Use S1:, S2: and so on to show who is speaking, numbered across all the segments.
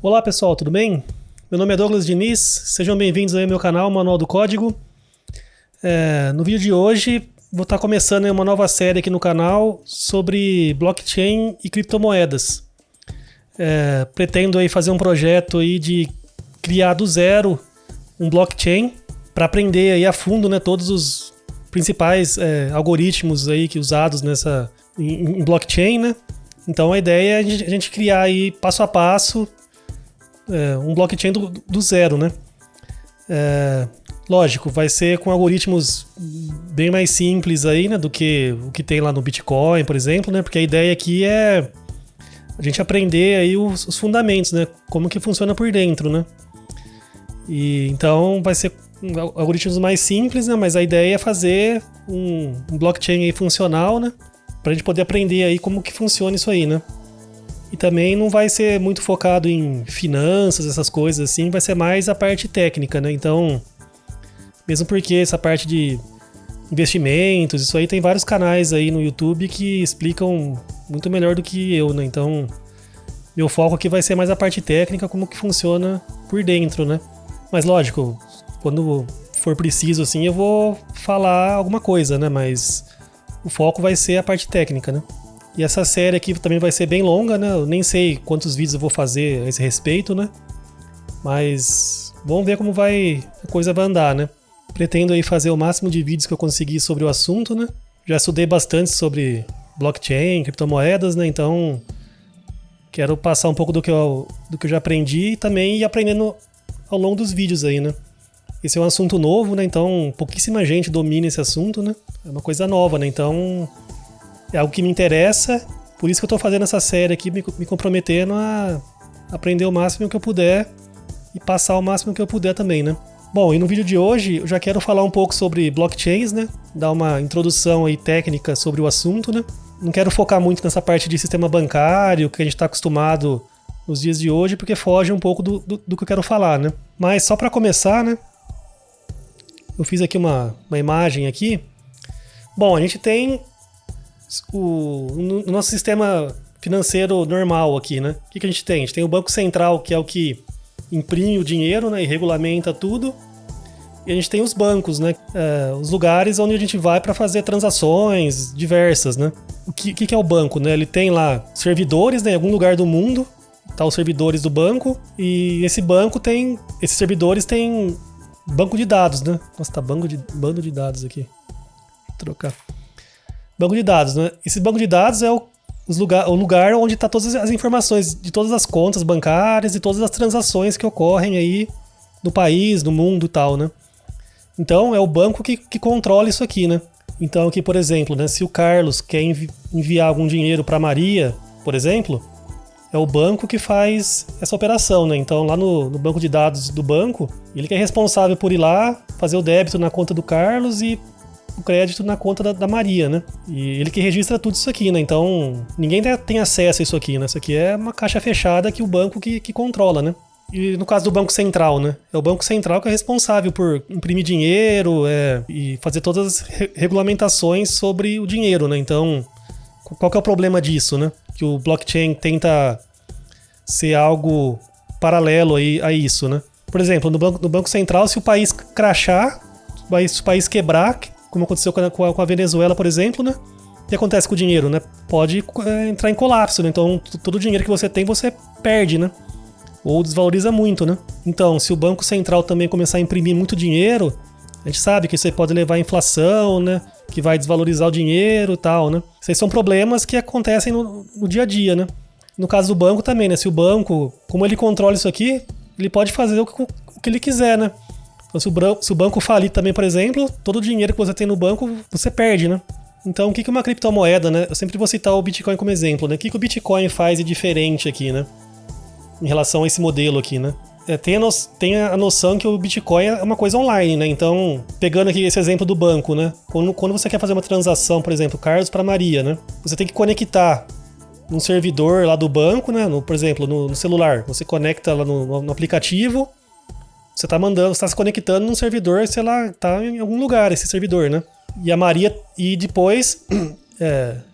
S1: Olá pessoal, tudo bem? Meu nome é Douglas Diniz, sejam bem-vindos aí ao meu canal Manual do Código. No vídeo de hoje vou estar começando uma nova série aqui no canal sobre blockchain e criptomoedas. Pretendo aí fazer um projeto aí de criar do zero um blockchain para aprender aí a fundo, né, todos os principais algoritmos aí que usados em blockchain, né? Então a ideia é a gente criar aí passo a passo um blockchain do zero, né? Lógico, vai ser com algoritmos bem mais simples aí, né, do que o que tem lá no Bitcoin, por exemplo, né? Porque a ideia aqui é a gente aprender aí os fundamentos, né? Como que funciona por dentro, né? E então vai ser algoritmos mais simples, né? Mas a ideia é fazer um blockchain aí funcional, né? Pra gente poder aprender aí como que funciona isso aí, né? E também não vai ser muito focado em finanças, essas coisas assim, vai ser mais a parte técnica, né? Então, mesmo porque essa parte de investimentos, isso aí tem vários canais aí no YouTube que explicam muito melhor do que eu, né? Então, meu foco aqui vai ser mais a parte técnica, como que funciona por dentro, né? Mas lógico, quando for preciso assim, eu vou falar alguma coisa, né? Mas o foco vai ser a parte técnica, né? E essa série aqui também vai ser bem longa, né? Eu nem sei quantos vídeos eu vou fazer a esse respeito, né? Mas vamos ver como a coisa vai andar, né? Pretendo aí fazer o máximo de vídeos que eu conseguir sobre o assunto, né? Já estudei bastante sobre blockchain, criptomoedas, né? Então quero passar um pouco do que eu já aprendi e também ir aprendendo ao longo dos vídeos aí, né? Esse é um assunto novo, né? Então pouquíssima gente domina esse assunto, né? É uma coisa nova, né? Então é algo que me interessa, por isso que eu tô fazendo essa série aqui, me comprometendo a aprender o máximo que eu puder e passar o máximo que eu puder também, né? Bom, e no vídeo de hoje eu já quero falar um pouco sobre blockchains, né? Dar uma introdução aí técnica sobre o assunto, né? Não quero focar muito nessa parte de sistema bancário, que a gente está acostumado nos dias de hoje, porque foge um pouco do que eu quero falar, né? Mas só para começar, né? Eu fiz aqui uma imagem aqui. Bom, a gente tem no nosso sistema financeiro normal aqui, né? O que a gente tem? A gente tem o Banco Central, que é o que imprime o dinheiro, né, e regulamenta tudo. E a gente tem os bancos, né? Os lugares onde a gente vai para fazer transações diversas, né? O que é o banco, né? Ele tem lá servidores, né, em algum lugar do mundo. Tá os servidores do banco. E esses servidores têm banco de dados, né? Nossa, tá bando de dados aqui. Vou trocar. Banco de dados, né? Esse banco de dados é o lugar onde está todas as informações de todas as contas bancárias e todas as transações que ocorrem aí no país, no mundo e tal, né? Então, é o banco que controla isso aqui, né? Então, aqui, por exemplo, né, se o Carlos quer enviar algum dinheiro para Maria, por exemplo, é o banco que faz essa operação, né? Então, lá no banco de dados do banco, ele que é responsável por ir lá, fazer o débito na conta do Carlos e o crédito na conta da Maria, né? E ele que registra tudo isso aqui, né? Então, ninguém tem acesso a isso aqui, né? Isso aqui é uma caixa fechada que o banco que controla, né? E no caso do Banco Central, né? É o Banco Central que é responsável por imprimir dinheiro e fazer todas as regulamentações sobre o dinheiro, né? Então, qual que é o problema disso, né? Que o blockchain tenta ser algo paralelo a isso, né? Por exemplo, no Banco Central, se o país crashar, se o país quebrar, como aconteceu com a Venezuela, por exemplo, né? O que acontece com o dinheiro, né? Pode entrar em colapso, né? Então, todo o dinheiro que você tem, você perde, né? Ou desvaloriza muito, né? Então, se o Banco Central também começar a imprimir muito dinheiro, a gente sabe que isso aí pode levar à inflação, né? Que vai desvalorizar o dinheiro e tal, né? Esses são problemas que acontecem no dia a dia, né? No caso do banco também, né? Se o banco, como ele controla isso aqui, ele pode fazer o que ele quiser, né? Então, se o banco falir também, por exemplo, todo o dinheiro que você tem no banco, você perde, né? Então, o que é uma criptomoeda, né? Eu sempre vou citar o Bitcoin como exemplo, né? O que o Bitcoin faz de diferente aqui, né? Em relação a esse modelo aqui, né? Tem a noção que o Bitcoin é uma coisa online, né? Então, pegando aqui esse exemplo do banco, né? Quando você quer fazer uma transação, por exemplo, Carlos para Maria, né? Você tem que conectar num servidor lá do banco, né? Por exemplo, no celular. Você conecta lá no aplicativo. Você está se conectando num servidor, sei lá, tá em algum lugar esse servidor, né? E a Maria, e depois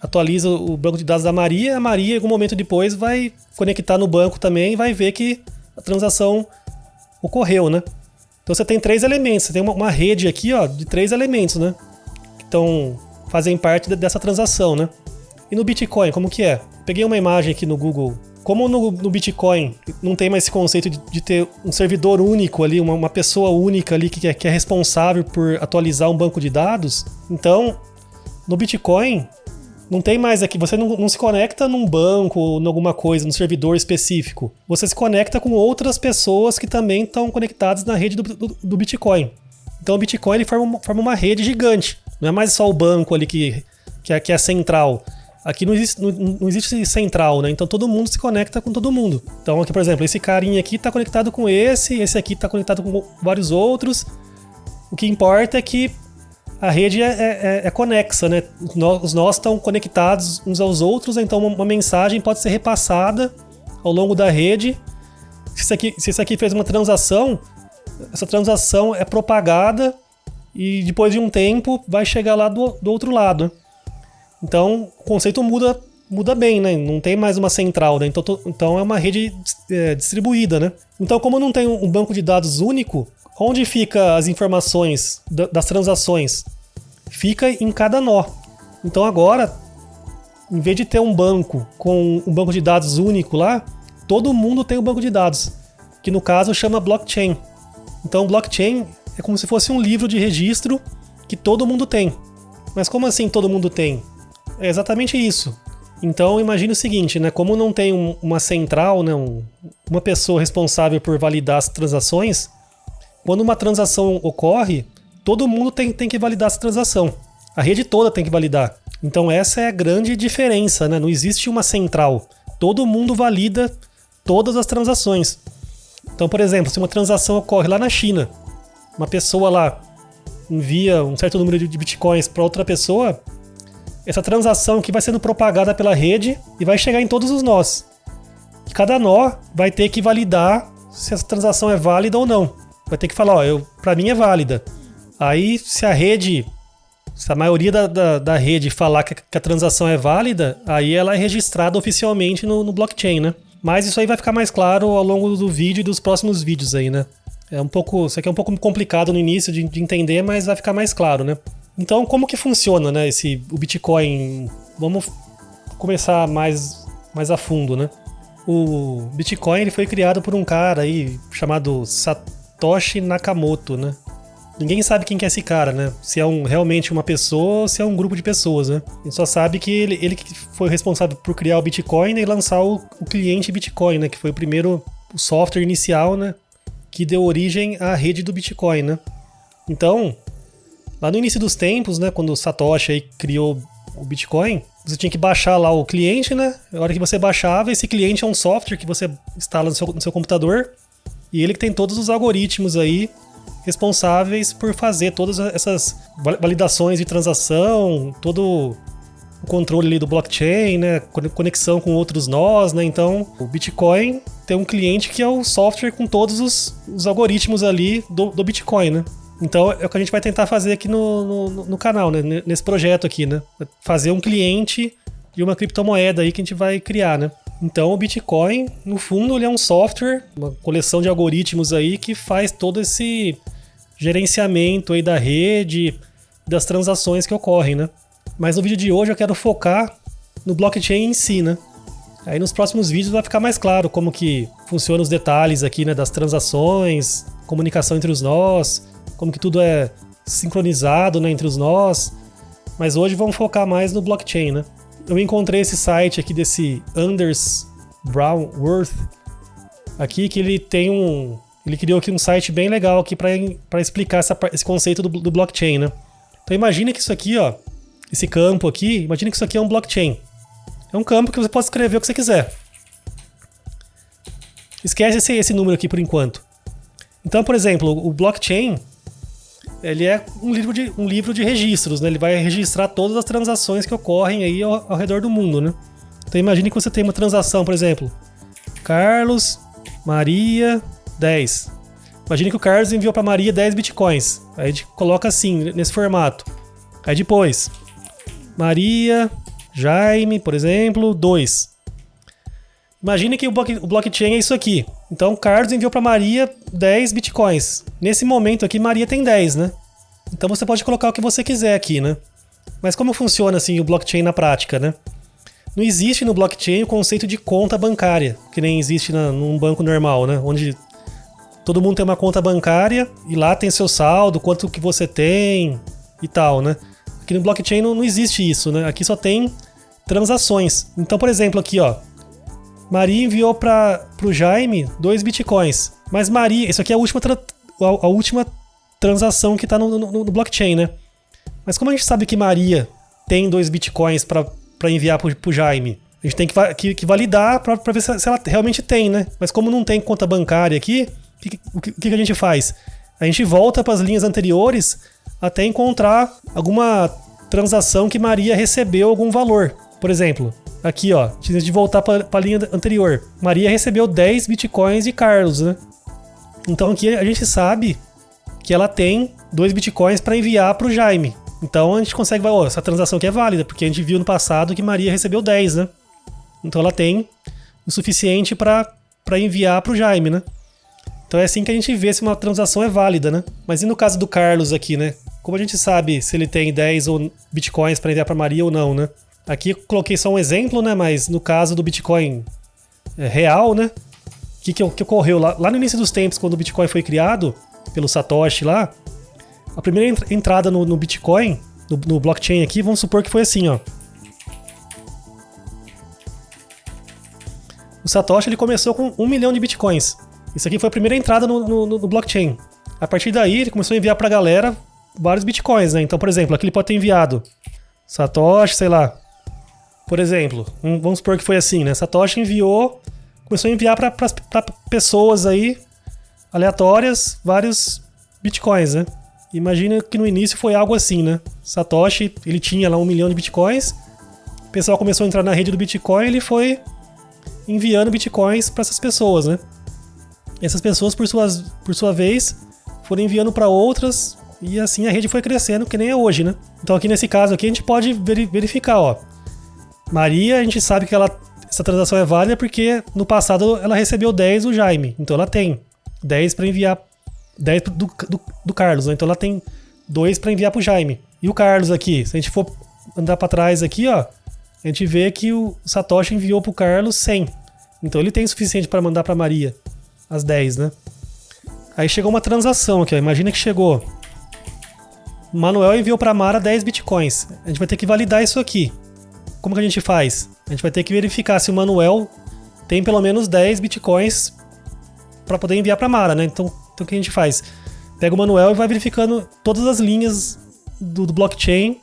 S1: atualiza o banco de dados da Maria, a Maria, em algum momento depois, vai conectar no banco também e vai ver que a transação ocorreu, né? Então você tem 3 elementos, você tem uma rede aqui, ó, de 3 elementos, né? Que fazem parte dessa transação, né? E no Bitcoin, como que é? Peguei uma imagem aqui no Google. Como no Bitcoin não tem mais esse conceito de ter um servidor único ali, uma pessoa única ali que é responsável por atualizar um banco de dados, então no Bitcoin não tem mais aqui, você não se conecta num banco ou em alguma coisa, num servidor específico. Você se conecta com outras pessoas que também estão conectadas na rede do Bitcoin. Então o Bitcoin ele forma uma rede gigante. Não é mais só o banco ali que é central. Aqui não existe central, né? Então todo mundo se conecta com todo mundo. Então aqui, por exemplo, esse carinha aqui está conectado com esse aqui está conectado com vários outros. O que importa é que a rede é conexa, né? Os nós estão conectados uns aos outros, então uma mensagem pode ser repassada ao longo da rede. Se isso aqui fez uma transação, essa transação é propagada e depois de um tempo vai chegar lá do outro lado, né? Então, o conceito muda bem, né? Não tem mais uma central, né? Então é uma rede distribuída, né? Então, como não tem um banco de dados único, onde fica as informações das transações? Fica em cada nó. Então agora, em vez de ter um banco com um banco de dados único lá, todo mundo tem um banco de dados, que no caso chama blockchain. Então, blockchain é como se fosse um livro de registro que todo mundo tem. Mas como assim todo mundo tem? É exatamente isso. Então imagine o seguinte, né? Como não tem uma central, né? Uma pessoa responsável por validar as transações, quando uma transação ocorre, todo mundo tem que validar essa transação. A rede toda tem que validar. Então essa é a grande diferença, né? Não existe uma central. Todo mundo valida todas as transações. Então, por exemplo, se uma transação ocorre lá na China, uma pessoa lá envia um certo número de bitcoins para outra pessoa, essa transação aqui vai sendo propagada pela rede e vai chegar em todos os nós. E cada nó vai ter que validar se essa transação é válida ou não. Vai ter que falar, para mim é válida. Aí, se a maioria da rede falar que a transação é válida, aí ela é registrada oficialmente no blockchain, né? Mas isso aí vai ficar mais claro ao longo do vídeo e dos próximos vídeos aí, né? Isso aqui é um pouco complicado no início de entender, mas vai ficar mais claro, né? Então, como que funciona, né, o Bitcoin? Vamos começar mais a fundo, né? O Bitcoin ele foi criado por um cara aí chamado Satoshi Nakamoto, né? Ninguém sabe quem que é esse cara, né? Se é realmente uma pessoa ou se é um grupo de pessoas, né? A gente só sabe que ele que foi responsável por criar o Bitcoin e lançar o cliente Bitcoin, né? Que foi o software inicial, né? Que deu origem à rede do Bitcoin, né? Então, lá no início dos tempos, né? Quando o Satoshi aí criou o Bitcoin, você tinha que baixar lá o cliente, né? A hora que você baixava, esse cliente é um software que você instala no seu computador e ele que tem todos os algoritmos aí responsáveis por fazer todas essas validações de transação, todo o controle ali do blockchain, né, conexão com outros nós, né? Então, o Bitcoin tem um cliente que é o software com todos os algoritmos ali do Bitcoin, né? Então, é o que a gente vai tentar fazer aqui no canal, né? Nesse projeto aqui, né? Fazer um cliente de uma criptomoeda aí que a gente vai criar, né? Então, o Bitcoin, no fundo, ele é um software, uma coleção de algoritmos aí que faz todo esse gerenciamento aí da rede, das transações que ocorrem, né? Mas no vídeo de hoje eu quero focar no blockchain em si, né? Aí nos próximos vídeos vai ficar mais claro como que funcionam os detalhes aqui, né? Das transações, comunicação entre os nós, como que tudo é sincronizado, né, entre os nós. Mas hoje vamos focar mais no blockchain, né? Eu encontrei esse site aqui desse Anders Brownworth aqui, que ele criou aqui um site bem legal aqui para explicar esse conceito do blockchain, né? Então imagina que isso aqui, ó, esse campo aqui, imagina que isso aqui é um blockchain. É um campo que você pode escrever o que você quiser. Esquece esse número aqui por enquanto. Então, por exemplo, o blockchain, ele é um livro de registros, né? Ele vai registrar todas as transações que ocorrem aí ao redor do mundo, né? Então imagine que você tem uma transação, por exemplo, Carlos, Maria, 10. Imagine que o Carlos enviou para Maria 10 bitcoins. Aí a gente coloca assim, nesse formato. Aí depois, Maria, Jaime, por exemplo, 2. Imagine que o blockchain é isso aqui. Então, Carlos enviou para Maria 10 bitcoins. Nesse momento aqui, Maria tem 10, né? Então você pode colocar o que você quiser aqui, né? Mas como funciona assim o blockchain na prática, né? Não existe no blockchain o conceito de conta bancária, que nem existe num banco normal, né? Onde todo mundo tem uma conta bancária e lá tem seu saldo, quanto que você tem e tal, né? Aqui no blockchain não existe isso, né? Aqui só tem transações. Então, por exemplo, aqui, ó. Maria enviou pro Jaime 2 bitcoins. Mas Maria, isso aqui é a última transação que está no blockchain, né? Mas como a gente sabe que Maria tem 2 bitcoins para enviar pro Jaime, a gente tem que validar para ver se ela realmente tem, né? Mas como não tem conta bancária aqui, o que a gente faz? A gente volta para as linhas anteriores até encontrar alguma transação que Maria recebeu algum valor. Por exemplo, aqui, ó, antes de voltar para a linha anterior, Maria recebeu 10 bitcoins de Carlos, né? Então aqui a gente sabe que ela tem 2 bitcoins para enviar para o Jaime. Então a gente consegue ver, essa transação aqui é válida, porque a gente viu no passado que Maria recebeu 10, né? Então ela tem o suficiente para enviar para o Jaime, né? Então é assim que a gente vê se uma transação é válida, né? Mas e no caso do Carlos aqui, né? Como a gente sabe se ele tem 10 bitcoins para enviar para Maria ou não, né? Aqui eu coloquei só um exemplo, né? Mas no caso do Bitcoin real, né? O que ocorreu lá no início dos tempos, quando o Bitcoin foi criado pelo Satoshi lá, a primeira entrada no Bitcoin, no blockchain aqui, vamos supor que foi assim, ó. O Satoshi ele começou com 1 milhão de Bitcoins. Isso aqui foi a primeira entrada no blockchain. A partir daí, ele começou a enviar pra galera vários Bitcoins, né? Então, por exemplo, aqui ele pode ter enviado Satoshi, sei lá. Por exemplo, vamos supor que foi assim, né? Satoshi começou a enviar para pessoas aí aleatórias vários bitcoins, né? Imagina que no início foi algo assim, né? Satoshi, ele tinha lá 1 milhão de bitcoins, o pessoal começou a entrar na rede do Bitcoin e ele foi enviando bitcoins para essas pessoas, né? E essas pessoas, por sua vez, foram enviando para outras e assim a rede foi crescendo, que nem é hoje, né? Então aqui nesse caso aqui a gente pode verificar, ó. Maria, a gente sabe que essa transação é válida porque no passado ela recebeu 10 do Jaime. Então ela tem 10 para enviar, 10 do Carlos, né? Então ela tem 2 para enviar pro Jaime. E o Carlos aqui, se a gente for andar para trás aqui, ó, a gente vê que o Satoshi enviou pro Carlos 100. Então ele tem o suficiente para mandar para Maria as 10, né? Aí chegou uma transação aqui, ó. Imagina que chegou. O Manuel enviou para Mara 10 bitcoins. A gente vai ter que validar isso aqui. Como que a gente faz? A gente vai ter que verificar se o Manuel tem pelo menos 10 bitcoins para poder enviar para Mara, né? Então o que a gente faz? Pega o Manuel e vai verificando todas as linhas do blockchain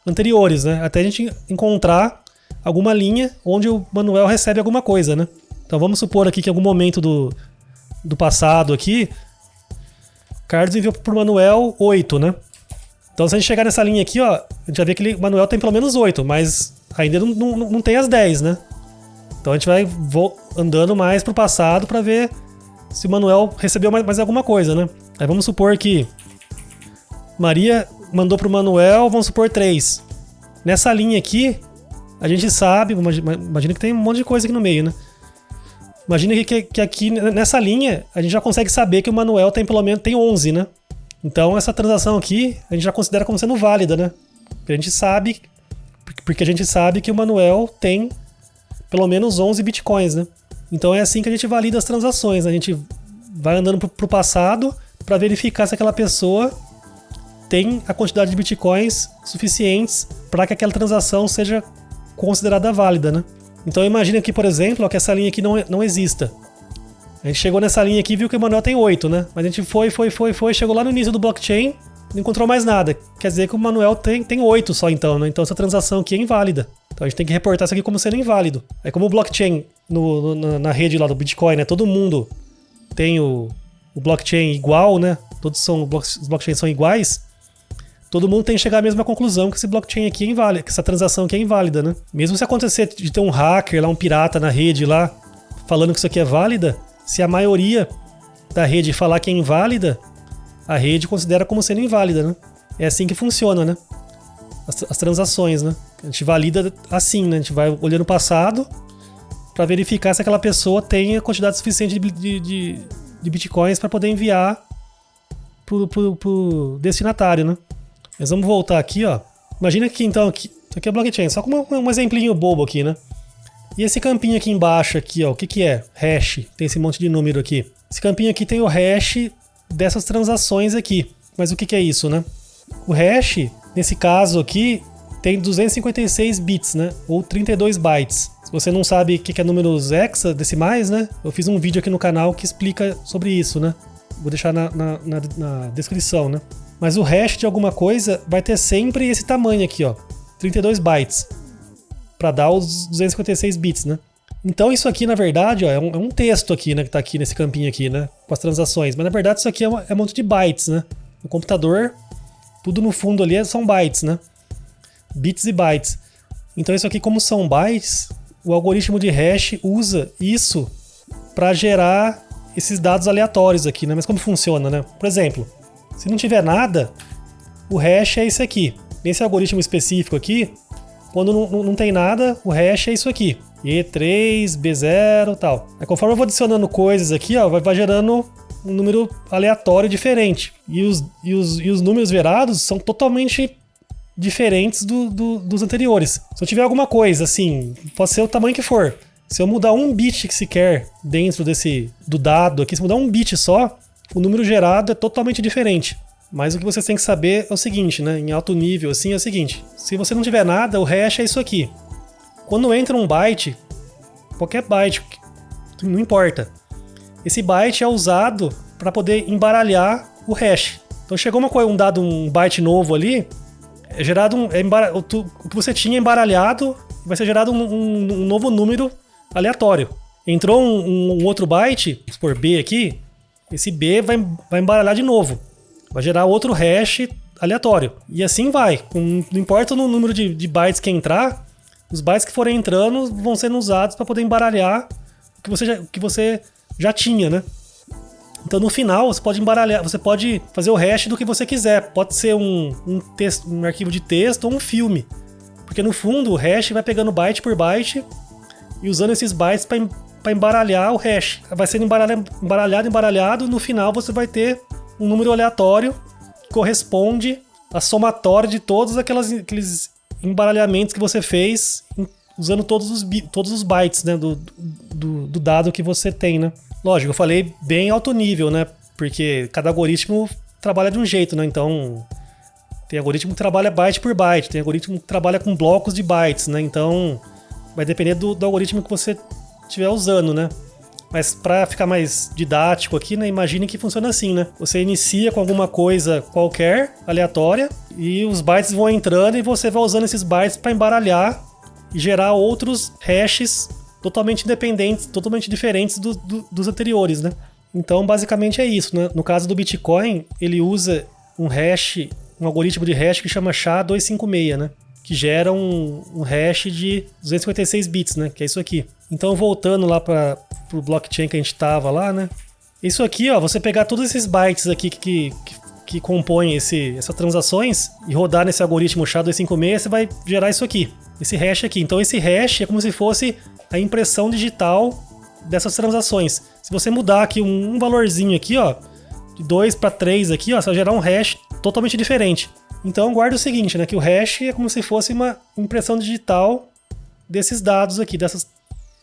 S1: anteriores, né? Até a gente encontrar alguma linha onde o Manuel recebe alguma coisa, né? Então vamos supor aqui que em algum momento do passado aqui, Carlos enviou para o Manuel 8, né? Então se a gente chegar nessa linha aqui, ó, a gente vai ver que o Manuel tem pelo menos 8, mas ainda não tem as 10, né? Então a gente vai andando mais pro passado para ver se o Manuel recebeu mais alguma coisa, né? Aí vamos supor que Maria mandou pro Manuel, vamos supor 3. Nessa linha aqui, a gente sabe, imagina que tem um monte de coisa aqui no meio, né? Imagina que aqui nessa linha a gente já consegue saber que o Manuel tem pelo menos 11, né? Então essa transação aqui a gente já considera como sendo válida, né? Porque a gente sabe que o Manuel tem pelo menos 11 bitcoins, né? Então é assim que a gente valida as transações, né? A gente vai andando pro passado para verificar se aquela pessoa tem a quantidade de bitcoins suficientes para que aquela transação seja considerada válida, né? Então imagina aqui, por exemplo, que essa linha aqui não exista. A gente chegou nessa linha aqui e viu que o Manuel tem 8, né? Mas a gente foi, chegou lá no início do blockchain, não encontrou mais nada. Quer dizer que o Manuel tem 8 só então, né? Então essa transação aqui é inválida. Então a gente tem que reportar isso aqui como sendo inválido. Aí como o blockchain na rede lá do Bitcoin, né? Todo mundo tem o blockchain igual, né? Os blockchains são iguais. Todo mundo tem que chegar à mesma conclusão que esse blockchain aqui é inválido, que essa transação aqui é inválida, né? Mesmo se acontecer de ter um hacker lá, um pirata na rede lá, falando que isso aqui é válida, se a maioria da rede falar que é inválida, a rede considera como sendo inválida, né? É assim que funciona, né? as transações, né? A gente valida assim, né? A gente vai olhando o passado para verificar se aquela pessoa tem a quantidade suficiente de bitcoins para poder enviar pro destinatário, né? Mas vamos voltar aqui, ó. Imagina que então isso aqui é blockchain, só com um exemplinho bobo aqui, né? E esse campinho aqui embaixo aqui, ó, o que é? Hash. Tem esse monte de número aqui. Esse campinho aqui tem o hash dessas transações aqui. Mas o que é isso, né? O hash, nesse caso aqui, tem 256 bits, né? Ou 32 bytes. Se você não sabe o que é números hexadecimais, né? Eu fiz um vídeo aqui no canal que explica sobre isso, né? Vou deixar na descrição, né? Mas o hash de alguma coisa vai ter sempre esse tamanho aqui, ó. 32 bytes. Para dar os 256 bits, né? Então isso aqui, na verdade, ó, é um texto aqui, né? Que tá aqui nesse campinho aqui, né? Com as transações. Mas na verdade isso aqui é um monte de bytes, né? No computador, tudo no fundo ali são bytes, né? Bits e bytes. Então isso aqui, como são bytes, o algoritmo de hash usa isso para gerar esses dados aleatórios aqui, né? Mas como funciona, né? Por exemplo, se não tiver nada, o hash é esse aqui. Nesse algoritmo específico aqui, quando não tem nada, o hash é isso aqui. E3, B0 e tal. Aí, conforme eu vou adicionando coisas aqui, ó, vai gerando um número aleatório diferente. E os números gerados são totalmente diferentes dos anteriores. Se eu tiver alguma coisa, assim, pode ser o tamanho que for. Se eu mudar um bit que sequer dentro do dado aqui, se mudar um bit só, o número gerado é totalmente diferente. Mas o que vocês têm que saber é o seguinte, né? Em alto nível, assim, é o seguinte. Se você não tiver nada, o hash é isso aqui. Quando entra um byte, qualquer byte, não importa. Esse byte é usado para poder embaralhar o hash. Então chegou um byte novo ali, é gerado o que você tinha embaralhado, vai ser gerado um novo número aleatório. Entrou um outro byte, vamos supor B aqui, esse B vai embaralhar de novo. Vai gerar outro hash aleatório. E assim vai. Não importa o número de bytes que entrar, os bytes que forem entrando vão sendo usados para poder embaralhar o que você já tinha, né? Então no final você pode embaralhar, você pode fazer o hash do que você quiser. Pode ser um arquivo de texto ou um filme. Porque no fundo o hash vai pegando byte por byte e usando esses bytes para embaralhar o hash. Vai sendo embaralhado, no final você vai ter um número aleatório que corresponde à somatória de todos aqueles embaralhamentos que você fez usando todos os bytes, né, do dado que você tem, né? Lógico, eu falei bem alto nível, né? Porque cada algoritmo trabalha de um jeito, né? Então, tem algoritmo que trabalha byte por byte, tem algoritmo que trabalha com blocos de bytes, né? Então, vai depender do algoritmo que você estiver usando, né? Mas para ficar mais didático aqui, né, imagine que funciona assim, né? Você inicia com alguma coisa qualquer, aleatória, e os bytes vão entrando e você vai usando esses bytes para embaralhar e gerar outros hashes totalmente independentes, totalmente diferentes dos anteriores, né? Então, basicamente é isso, né? No caso do Bitcoin, ele usa um algoritmo de hash que chama SHA-256, né? Que gera um hash de 256 bits, né? Que é isso aqui. Então, voltando lá para o blockchain que a gente estava lá, né? Isso aqui, ó, você pegar todos esses bytes aqui que compõem essas transações e rodar nesse algoritmo SHA-256, você vai gerar isso aqui, esse hash aqui. Então, esse hash é como se fosse a impressão digital dessas transações. Se você mudar aqui um valorzinho aqui, ó, de 2 para 3 aqui, ó, você vai gerar um hash totalmente diferente. Então, guarda o seguinte, né, que o hash é como se fosse uma impressão digital desses dados aqui, dessas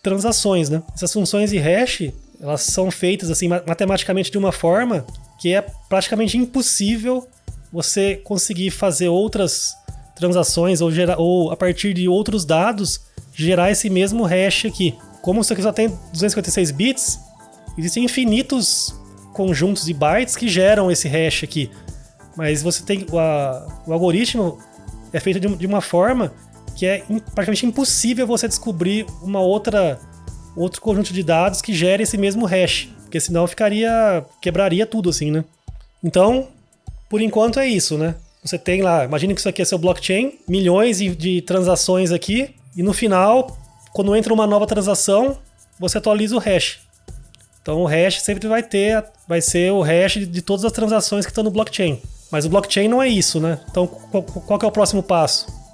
S1: transações, né? Essas funções de hash, elas são feitas assim matematicamente de uma forma que é praticamente impossível você conseguir fazer outras transações ou a partir de outros dados gerar esse mesmo hash aqui. Como isso aqui só tem 256 bits, existem infinitos conjuntos de bytes que geram esse hash aqui. Mas você tem o algoritmo é feito de uma forma que é praticamente impossível você descobrir outro conjunto de dados que gere esse mesmo hash, porque senão quebraria tudo assim, né? Então, por enquanto é isso, né? Você tem lá, imagina que isso aqui é seu blockchain, milhões de transações aqui, e no final, quando entra uma nova transação, você atualiza o hash. Então o hash sempre vai ser o hash de todas as transações que estão no blockchain. Mas o blockchain não é isso, né? Então qual que é o próximo passo?